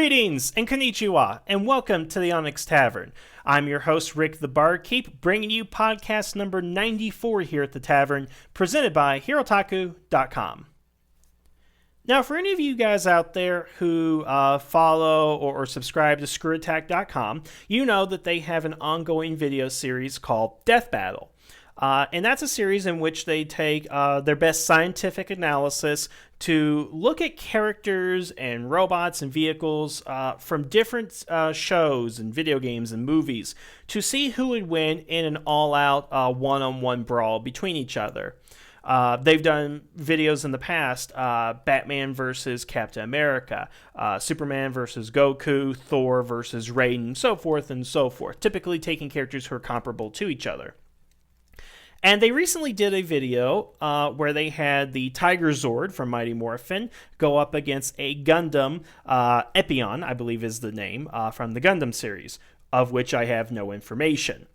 Greetings and konnichiwa, and welcome to the Onyx Tavern. I'm your host, Rick the Barkeep, bringing you podcast number 94 here at the Tavern, presented by Hirotaku.com. Now, for any of you guys out there who follow or subscribe to ScrewAttack.com, you know that they have an ongoing video series called Death Battle. And that's a series in which they take their best scientific analysis to look at characters and robots and vehicles from different shows and video games and movies to see who would win in an all-out one-on-one brawl between each other. They've done videos in the past, Batman versus Captain America, Superman versus Goku, Thor versus Raiden, so forth and so forth, typically taking characters who are comparable to each other. And they recently did a video where they had the Tigerzord from Mighty Morphin go up against a Gundam, Epion, I believe is the name, from the Gundam series, of which I have no information.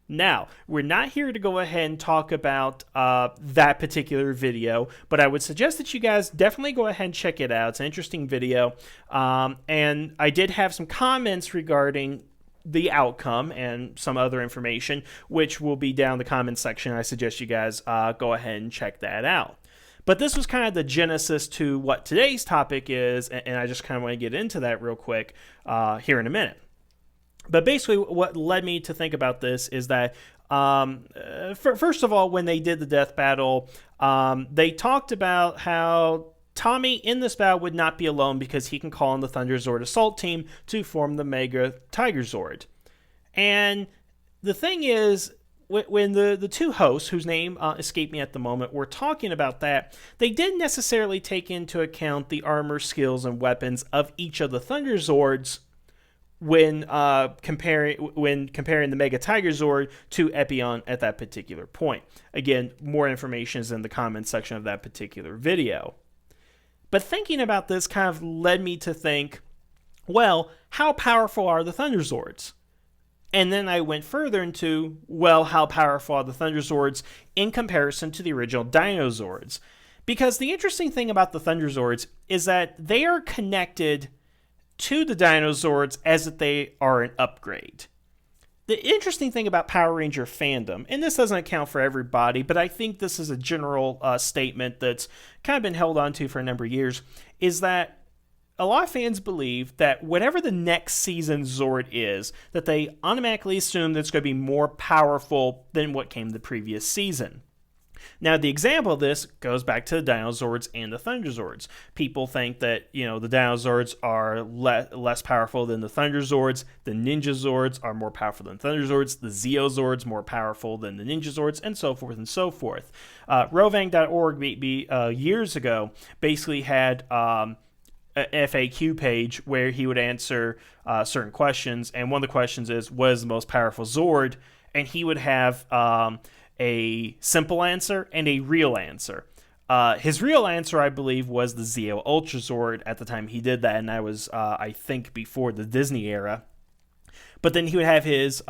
Now, we're not here to go ahead and talk about that particular video, but I would suggest that you guys definitely go ahead and check it out. It's an interesting video, and I did have some comments regarding the outcome and some other information, which will be down in the comments section. I suggest you guys go ahead and check that out. But this was kind of the genesis to what today's topic is, and I just kind of want to get into that real quick here in a minute. But basically, what led me to think about this is that, first of all, when they did the death battle, they talked about how Tommy in this battle would not be alone because he can call on the Thunderzord assault team to form the Mega Tigerzord. And the thing is, when the two hosts, whose name escaped me at the moment, were talking about that, they didn't necessarily take into account the armor, skills, and weapons of each of the Thunderzords when comparing the Mega Tigerzord to Epion at that particular point. Again, more information is in the comments section of that particular video. But thinking about this kind of led me to think, well, how powerful are the Thunderzords? And then I went further into, well, how powerful are the Thunderzords in comparison to the original Dinozords? Because the interesting thing about the Thunderzords is that they are connected to the Dinozords as if they are an upgrade. The interesting thing about Power Ranger fandom, and this doesn't account for everybody, but I think this is a general statement that's kind of been held on to for a number of years, is that a lot of fans believe that whatever the next season Zord is, that they automatically assume that it's going to be more powerful than what came the previous season. Now, the example of this goes back to the Dinozords and the Thunderzords. People think that, the Dinozords are less powerful than the Thunderzords. The Ninjazords are more powerful than Thunderzords. The Zeozords more powerful than the Ninjazords, and so forth and so forth. Rovang.org years ago basically had a FAQ page where he would answer certain questions, and one of the questions is, what is the most powerful Zord? And he would have a simple answer and a real answer. His real answer, I believe, was the Zeo Ultrazord at the time he did that, and that was, I think, before the Disney era. But then he would have his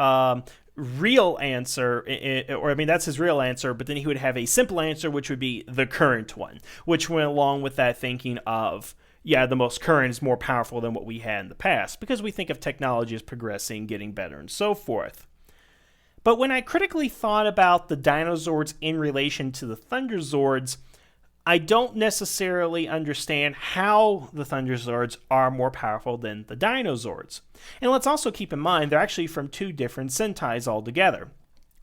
real answer, that's his real answer, but then he would have a simple answer, which would be the current one, which went along with that thinking of, the most current is more powerful than what we had in the past, because we think of technology as progressing, getting better, and so forth. But when I critically thought about the Dinozords in relation to the Thunderzords, I don't necessarily understand how the Thunderzords are more powerful than the Dinozords. And let's also keep in mind, they're actually from two different Sentais altogether.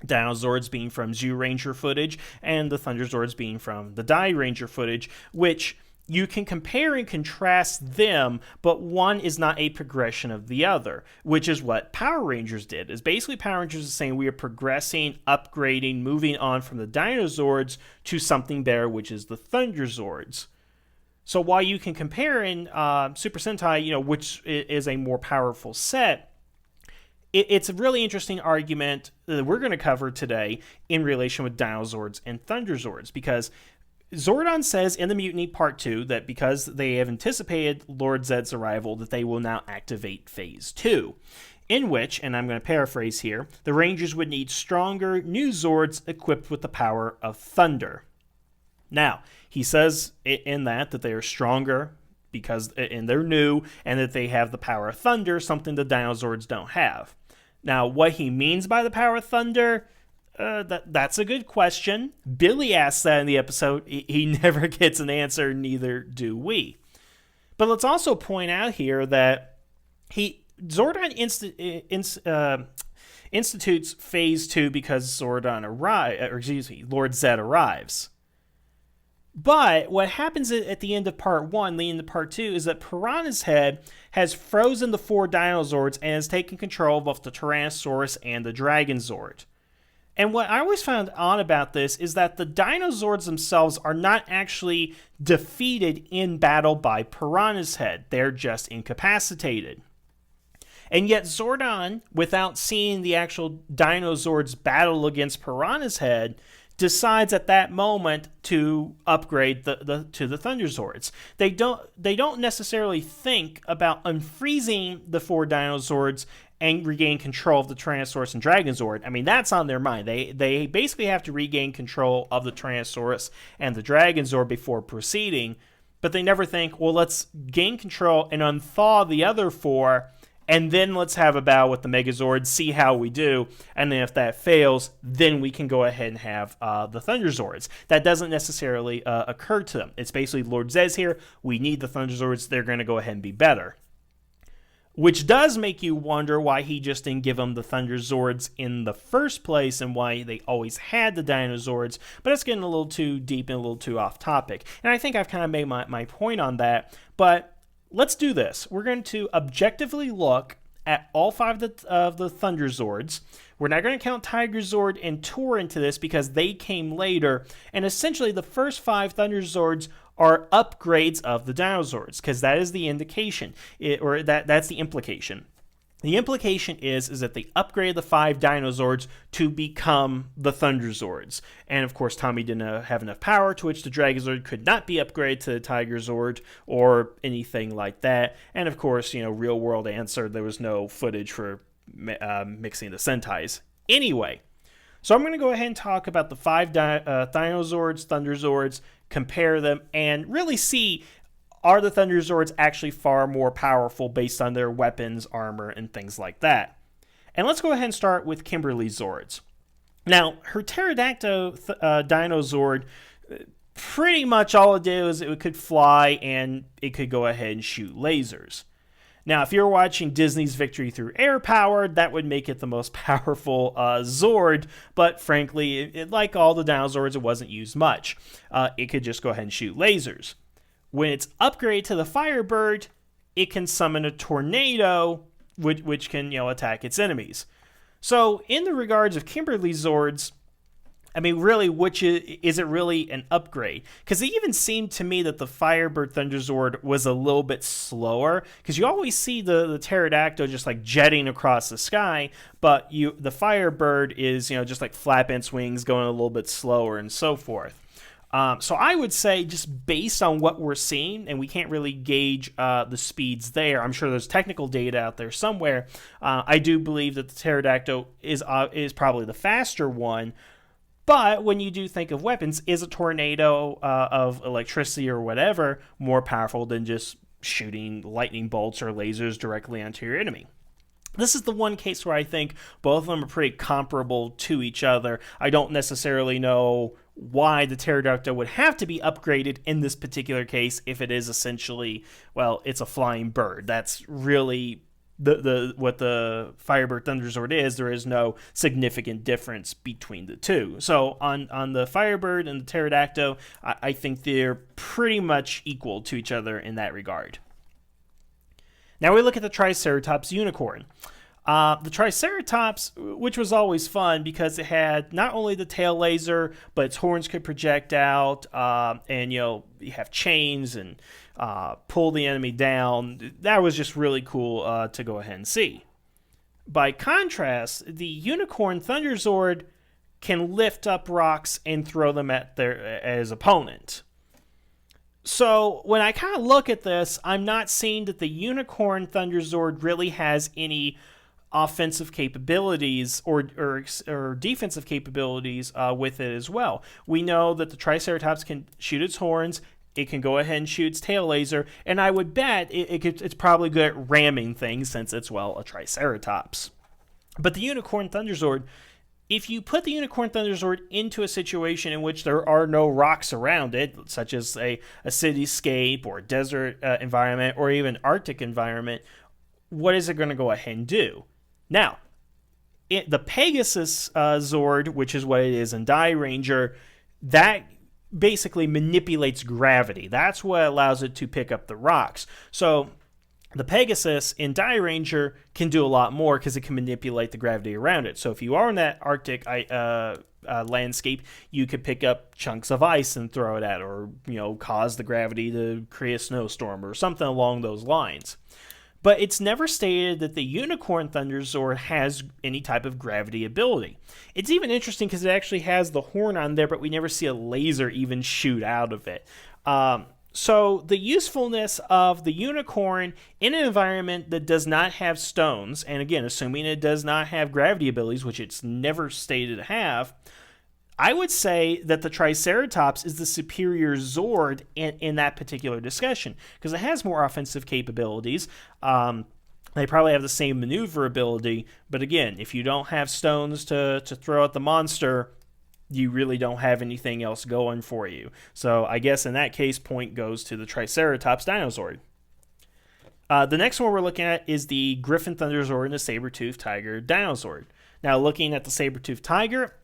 Dinozords being from Zyuranger footage, and the Thunderzords being from the Dai Ranger footage, which you can compare and contrast them, but one is not a progression of the other, which is what Power Rangers did. Is basically Power Rangers is saying we are progressing, upgrading, moving on from the Dinozords to something better, which is the Thunderzords. So while you can compare in Super Sentai, which is a more powerful set, it's a really interesting argument that we're going to cover today in relation with Dinozords and Thunderzords, because Zordon says in the Mutiny Part 2 that because they have anticipated Lord Zed's arrival, that they will now activate Phase 2, in which, and I'm going to paraphrase here, the Rangers would need stronger new Zords equipped with the power of thunder. Now, he says in that they are stronger, and they're new, and that they have the power of thunder, something the Dinozords don't have. Now, what he means by the power of thunder, that's a good question. Billy asks that in the episode. He never gets an answer, neither do we. But let's also point out here that Zordon institutes Phase 2 because Lord Zed arrives. But what happens at the end of Part 1, leading to Part 2, is that Piranha's Head has frozen the 4 Dinozords and has taken control of both the Tyrannosaurus and the Dragonzord. And what I always found odd about this is that the Dinozords themselves are not actually defeated in battle by Piranha's Head. They're just incapacitated. And yet Zordon, without seeing the actual Dinozords battle against Piranha's Head, decides at that moment to upgrade to the Thunderzords. They don't necessarily think about unfreezing the 4 Dinozords and regain control of the Tyrannosaurus and Dragonzord. I mean, that's on their mind. They basically have to regain control of the Tyrannosaurus and the Dragonzord before proceeding, but they never think, well, let's gain control and unthaw the other 4, and then let's have a battle with the Megazords, see how we do, and then if that fails, then we can go ahead and have the Thunderzords. That doesn't necessarily occur to them. It's basically Lord Zed's here, we need the Thunderzords, they're going to go ahead and be better. Which does make you wonder why he just didn't give them the Thunderzords in the first place and why they always had the Dinozords, but it's getting a little too deep and a little too off topic. And I think I've kind of made my point on that, but let's do this. We're going to objectively look at all 5 of the Thunderzords. We're not going to count Tigerzord and Tor into this because they came later, and essentially the first 5 Thunderzords are upgrades of the Dinozords, because that is the indication, that's the implication. The implication is that they upgraded the 5 Dinozords to become the Thunderzords. And of course, Tommy didn't have enough power, to which the Dragonzord could not be upgraded to the Tigerzord or anything like that. And of course, real world answer, there was no footage for mixing the Sentais. Anyway, so I'm going to go ahead and talk about the 5 Dinozords, Thunderzords, compare them, and really see, are the Thunderzords actually far more powerful based on their weapons, armor, and things like that. And let's go ahead and start with Kimberly's Zords. Now, her Pterodactyl Dinozord, pretty much all it did was it could fly and it could go ahead and shoot lasers. Now, if you're watching Disney's Victory Through Air Power, that would make it the most powerful Zord, but frankly, like all the Dinozords, it wasn't used much. It could just go ahead and shoot lasers. When it's upgraded to the Firebird, it can summon a tornado, which can attack its enemies. So, in the regards of Kimberly's Zords, I mean, really, which is it really an upgrade? Because it even seemed to me that the Firebird Thunderzord was a little bit slower, because you always see the Pterodactyl just like jetting across the sky, but the Firebird is just like flapping its wings, going a little bit slower, and so forth. So I would say, just based on what we're seeing, and we can't really gauge the speeds there. I'm sure there's technical data out there somewhere. I do believe that the Pterodactyl is probably the faster one. But when you do think of weapons, is a tornado of electricity or whatever more powerful than just shooting lightning bolts or lasers directly onto your enemy? This is the one case where I think both of them are pretty comparable to each other. I don't necessarily know why the Pterodactyl would have to be upgraded in this particular case if it is essentially, well, it's a flying bird. That's really what the Firebird Thunderzord is. There is no significant difference between the two. So on the Firebird and the Pterodactyl, I think they're pretty much equal to each other in that regard. Now we look at the Triceratops Unicorn. The Triceratops, which was always fun because it had not only the tail laser, but its horns could project out, and you have chains and pull the enemy down. That was just really cool to go ahead and see. By contrast, the Unicorn Thunderzord can lift up rocks and throw them at his opponent. So when I kind of look at this, I'm not seeing that the Unicorn Thunderzord really has any offensive capabilities or defensive capabilities with it as well. We know that the Triceratops can shoot its horns It can go ahead and shoot its tail laser, and I would bet it's probably good at ramming things since it's, well, a Triceratops. But the Unicorn Thunderzord, if you put the Unicorn Thunderzord into a situation in which there are no rocks around it, such as a cityscape or desert environment or even Arctic environment, what is it going to go ahead and do? Now, the Pegasus Zord, which is what it is in Die Ranger, that basically manipulates gravity. That's what allows it to pick up the rocks. So the Pegasus in Die Ranger can do a lot more because it can manipulate the gravity around it. So if you are in that Arctic landscape, you could pick up chunks of ice and throw it at, or cause the gravity to create a snowstorm or something along those lines. But it's never stated that the Unicorn Thunderzord has any type of gravity ability. It's even interesting because it actually has the horn on there, but we never see a laser even shoot out of it. So the usefulness of the Unicorn in an environment that does not have stones, and again, assuming it does not have gravity abilities, which it's never stated to have, I would say that the Triceratops is the superior Zord in that particular discussion, because it has more offensive capabilities. They probably have the same maneuverability, but again, if you don't have stones to throw at the monster, you really don't have anything else going for you. So I guess in that case, point goes to the Triceratops Dinozord. The next one we're looking at is the Griffin Thunderzord and the Saber-Toothed Tiger Dinozord. Now, looking at the Saber-Toothed Tiger,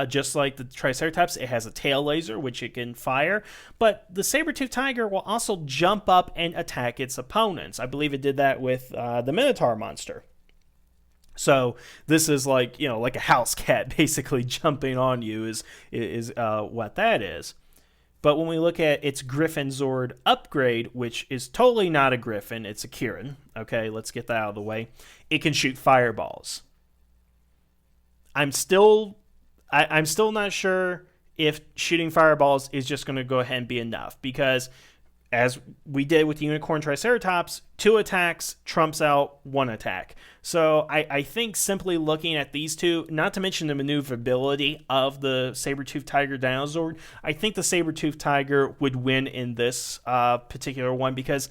just like the Triceratops, it has a tail laser, which it can fire. But the Saber-Toothed Tiger will also jump up and attack its opponents. I believe it did that with the Minotaur monster. So this is like a house cat basically jumping on you is what that is. But when we look at its Griffin Zord upgrade, which is totally not a Griffin, it's a Kirin. Okay, let's get that out of the way. It can shoot fireballs. I'm still not sure if shooting fireballs is just going to go ahead and be enough, because as we did with the Unicorn Triceratops, 2 attacks trumps out 1 attack. So I think simply looking at these two, not to mention the maneuverability of the Saber-Toothed Tiger Dinozord, I think the Saber-Toothed Tiger would win in this particular one because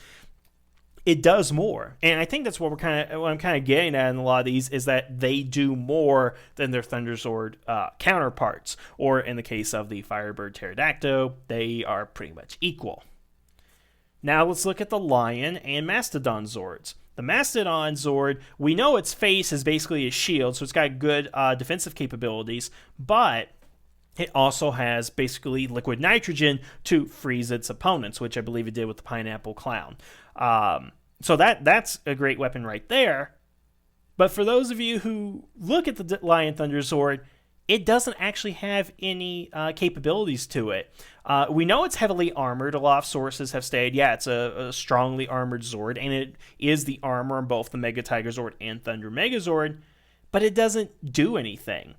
it does more. And I think that's what I'm kind of getting at in a lot of these, is that they do more than their Thunderzord counterparts. Or in the case of the Firebird Pterodactyl, they are pretty much equal. Now let's look at the Lion and Mastodon Zords. The Mastodon Zord, we know its face is basically a shield, so it's got good defensive capabilities, but it also has basically liquid nitrogen to freeze its opponents, which I believe it did with the Pineapple Clown. So that's a great weapon right there. But for those of you who look at the Lion Thunderzord, it doesn't actually have any capabilities to it. We know it's heavily armored. A lot of sources have stated, it's a strongly armored Zord, and it is the armor on both the Mega Tiger Zord and Thunder Megazord, but it doesn't do anything.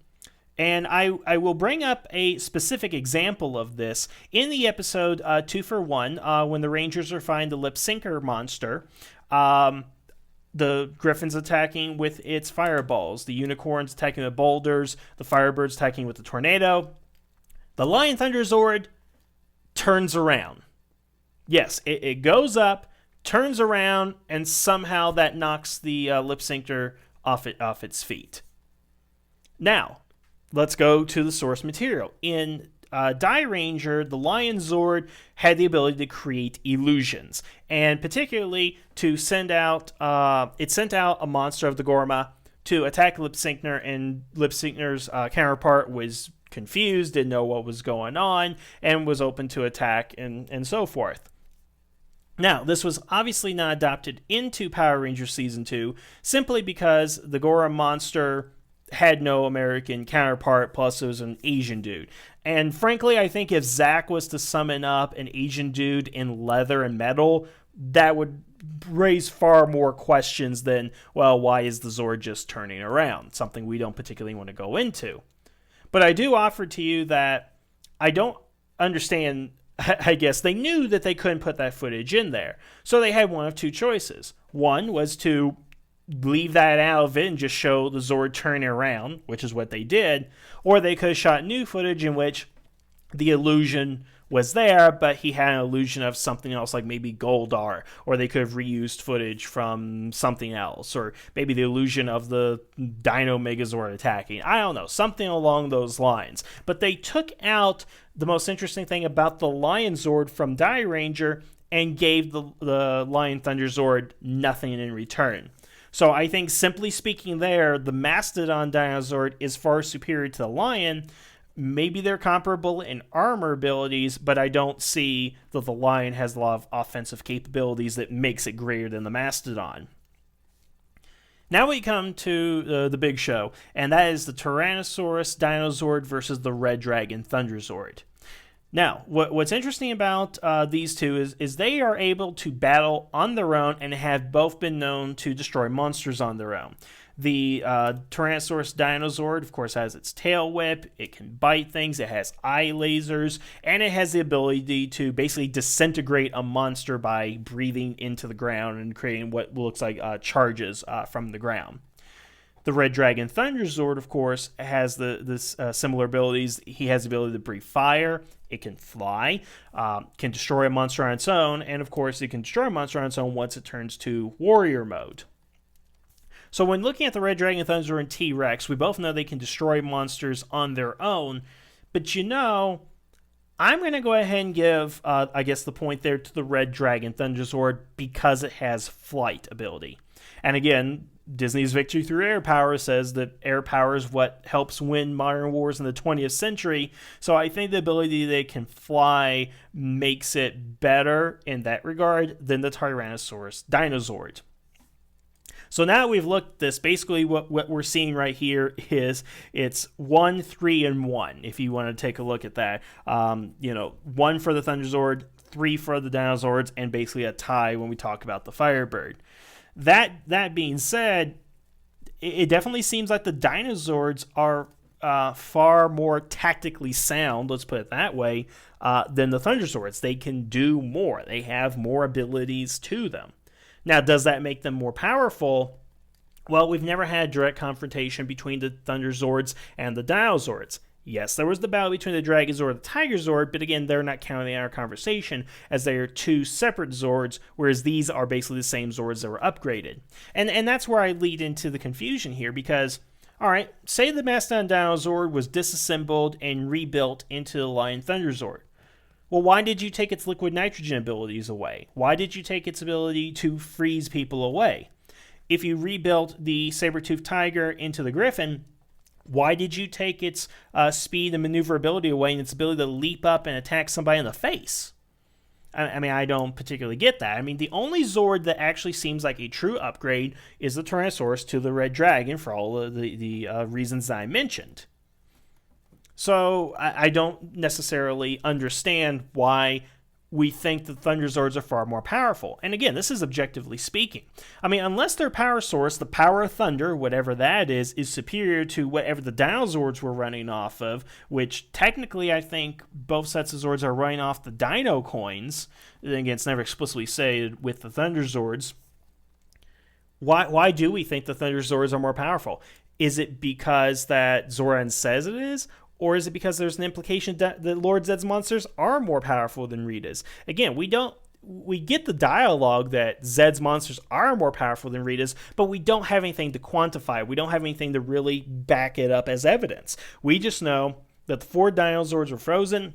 And I will bring up a specific example of this in the episode 2 for 1, when the Rangers are fighting the Lip Sinker monster. The Griffin's attacking with its fireballs. The Unicorn's attacking with boulders. The Firebird's attacking with the tornado. The Lion Thunderzord turns around. Yes, it goes up, turns around, and somehow that knocks the Lip Sinker off its feet. Now, let's go to the source material. In Die Ranger, the Lion Zord had the ability to create illusions, and particularly to sent out a monster of the Gorma to attack Lip Sinkner, and Lip Sinkner's counterpart was confused, didn't know what was going on, and was open to attack, and so forth. Now, this was obviously not adopted into Power Rangers Season 2, simply because the Gorma monster had no American counterpart, plus it was an Asian dude. And frankly, I think if Zach was to summon up an Asian dude in leather and metal, that would raise far more questions than, well, why is the Zord just turning around? Something we don't particularly want to go into. But I do offer to you that I don't understand. I guess they knew that they couldn't put that footage in there. So they had one of two choices. One was to leave that out of it and just show the Zord turning around, which is what they did, or they could have shot new footage in which the illusion was there, but he had an illusion of something else, like maybe Goldar, or they could have reused footage from something else, or maybe the illusion of the Dino Megazord attacking. I don't know, something along those lines. But they took out the most interesting thing about the Lion Zord from Die Ranger and gave the Lion Thunderzord nothing in return. So I think, simply speaking there, the Mastodon Dinozord is far superior to the Lion. Maybe they're comparable in armor abilities, but I don't see that the Lion has a lot of offensive capabilities that makes it greater than the Mastodon. Now we come to the big show, and that is the Tyrannosaurus Dinozord versus the Red Dragon Thunderzord. Now, what's interesting about these two is they are able to battle on their own and have both been known to destroy monsters on their own. The Tyrannosaurus Dinozord, of course, has its tail whip, it can bite things, it has eye lasers, and it has the ability to basically disintegrate a monster by breathing into the ground and creating what looks like charges from the ground. The Red Dragon Thunderzord, of course, has this similar abilities. He has the ability to breathe fire, it can fly, can destroy a monster on its own, and of course it can destroy a monster on its own once it turns to warrior mode. So when looking at the Red Dragon Thunderzord and T-Rex, we both know they can destroy monsters on their own, but I'm going to go ahead and give, I guess, the point there to the Red Dragon Thunderzord because it has flight ability. And again, Disney's Victory Through Air Power says that air power is what helps win modern wars in the 20th century. So I think the ability they can fly makes it better in that regard than the Tyrannosaurus Dinozord. So now we've looked at this, basically what we're seeing right here is it's 1, 3, and 1, if you want to take a look at that. 1 for the Thunderzord, 3 for the Dinozords, and basically a tie when we talk about the Firebird. That being said, it definitely seems like the Dinozords are far more tactically sound, let's put it that way, than the Thunderzords. They can do more. They have more abilities to them. Now, does that make them more powerful? Well, we've never had direct confrontation between the Thunderzords and the Dinozords. Yes, there was the battle between the Dragozord and the Tigerzord, but again, they're not counting in our conversation as they are two separate Zords, whereas these are basically the same Zords that were upgraded. And that's where I lead into the confusion here, because, alright, say the Mastodon Dinozord was disassembled and rebuilt into the Lion Thunderzord. Well, why did you take its liquid nitrogen abilities away? Why did you take its ability to freeze people away? If you rebuilt the saber-toothed tiger into the Griffin, why did you take its speed and maneuverability away and its ability to leap up and attack somebody in the face? I mean, I don't particularly get that. I mean, the only Zord that actually seems like a true upgrade is the Tyrannosaurus to the Red Dragon for all of the reasons I mentioned. So I don't necessarily understand why we think the Thunderzords are far more powerful. And again, this is objectively speaking. I mean, unless their power source, the power of thunder, whatever that is superior to whatever the Dinozords were running off of, which technically I think both sets of Zords are running off the Dino coins. Again, it's never explicitly said with the Thunderzords. Why do we think the Thunderzords are more powerful? Is it because that Zoran says it is? Or is it because there's an implication that Lord Zedd's monsters are more powerful than Rita's? Again, we get the dialogue that Zedd's monsters are more powerful than Rita's, but we don't have anything to quantify. We don't have anything to really back it up as evidence. We just know that the 4 Dinozords were frozen,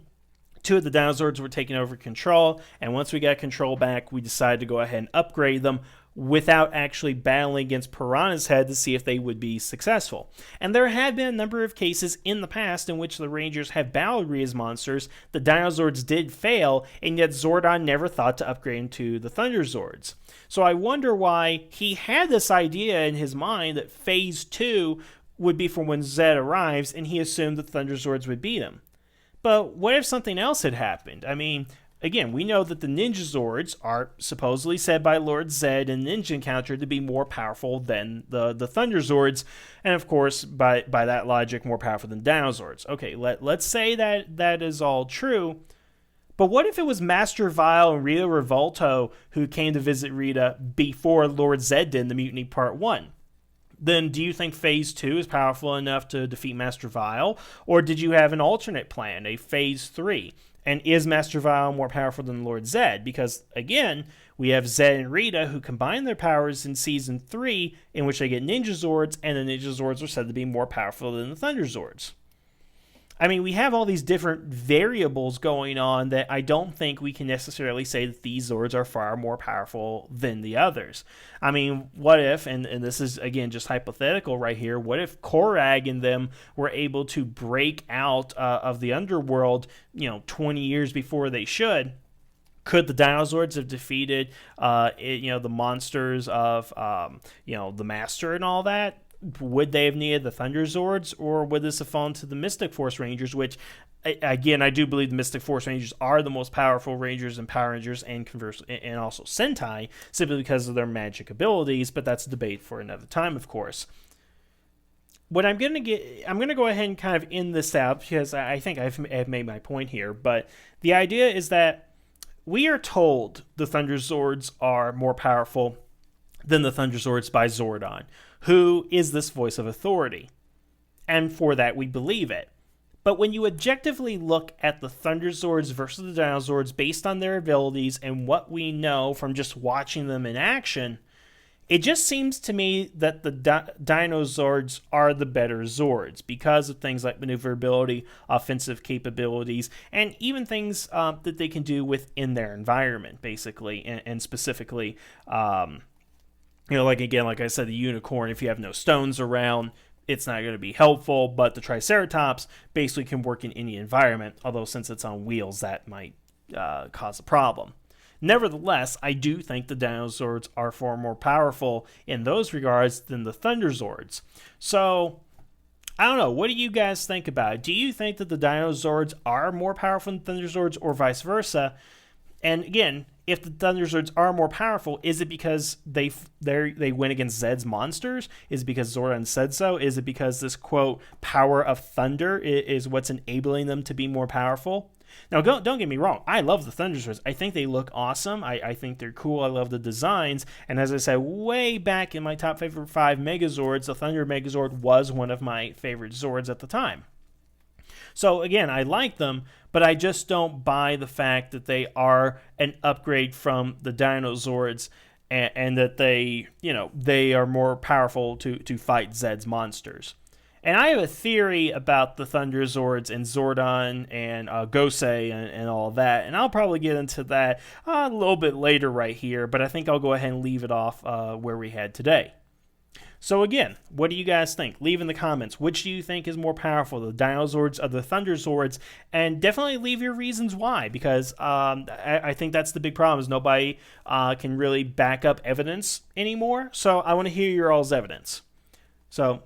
2 of the Dinozords were taking over control, and once we got control back, we decided to go ahead and upgrade them without actually battling against Piranha's Head to see if they would be successful. And there have been a number of cases in the past in which the Rangers have battled Rita's monsters. The Dinozords did fail, and yet Zordon never thought to upgrade into the Thunderzords. So I wonder why he had this idea in his mind that Phase 2 would be for when Zedd arrives, and he assumed the Thunderzords would beat him. But what if something else had happened? I mean, again, we know that the Ninja Zords are supposedly said by Lord Zedd in Ninja Encounter to be more powerful than the Thunderzords, and of course, by that logic, more powerful than Dinozords. Okay, let's say that is all true, but what if it was Master Vile and Rita Revolto who came to visit Rita before Lord Zedd did in the Mutiny Part 1? Then do you think Phase 2 is powerful enough to defeat Master Vile? Or did you have an alternate plan, a Phase 3? And is Master Vile more powerful than Lord Zed? Because, again, we have Zed and Rita who combine their powers in Season 3, in which they get Ninja Zords, and the Ninja Zords are said to be more powerful than the Thunderzords. I mean, we have all these different variables going on that I don't think we can necessarily say that these Zords are far more powerful than the others. I mean, what if, and this is, again, just hypothetical right here, what if Korag and them were able to break out of the underworld, 20 years before they should? Could the Dinozords have defeated, the monsters of, the Master and all that? Would they have needed the Thunderzords, or would this have fallen to the Mystic Force Rangers, which, again, I do believe the Mystic Force Rangers are the most powerful Rangers and Power Rangers and also Sentai, simply because of their magic abilities, but that's a debate for another time, of course. What I'm going to go ahead and kind of end this out, because I think I've made my point here, but the idea is that we are told the Thunderzords are more powerful than the Thunderzords by Zordon, who is this voice of authority. And for that, we believe it. But when you objectively look at the Thunderzords versus the Dinozords based on their abilities and what we know from just watching them in action, it just seems to me that the Dinozords are the better Zords because of things like maneuverability, offensive capabilities, and even things that they can do within their environment, basically, and specifically, like I said, the unicorn, if you have no stones around, it's not going to be helpful, but the Triceratops basically can work in any environment, although since it's on wheels, that might cause a problem. Nevertheless, I do think the Dinozords are far more powerful in those regards than the Thunderzords. So, I don't know, what do you guys think about it? Do you think that the Dinozords are more powerful than Thunderzords, or vice versa? And again, if the Thunderzords are more powerful, is it because they win against Zed's monsters? Is it because Zordon said so? Is it because this, quote, power of thunder is what's enabling them to be more powerful? Now, don't get me wrong. I love the Thunderzords. I think they look awesome. I think they're cool. I love the designs. And as I said, way back in my top favorite 5 Megazords, the Thunder Megazord was one of my favorite Zords at the time. So again, I like them, but I just don't buy the fact that they are an upgrade from the Dinozords and that they are more powerful to fight Zed's monsters. And I have a theory about the Thunderzords and Zordon and Gosei and all that, and I'll probably get into that a little bit later right here, but I think I'll go ahead and leave it off where we had today. So again, what do you guys think? Leave in the comments. Which do you think is more powerful, the Dinozords or the Thunderzords? And definitely leave your reasons why, because I think that's the big problem, is nobody can really back up evidence anymore. So I want to hear your all's evidence. So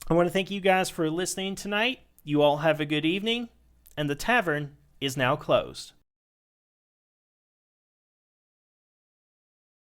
I want to thank you guys for listening tonight. You all have a good evening, and the tavern is now closed.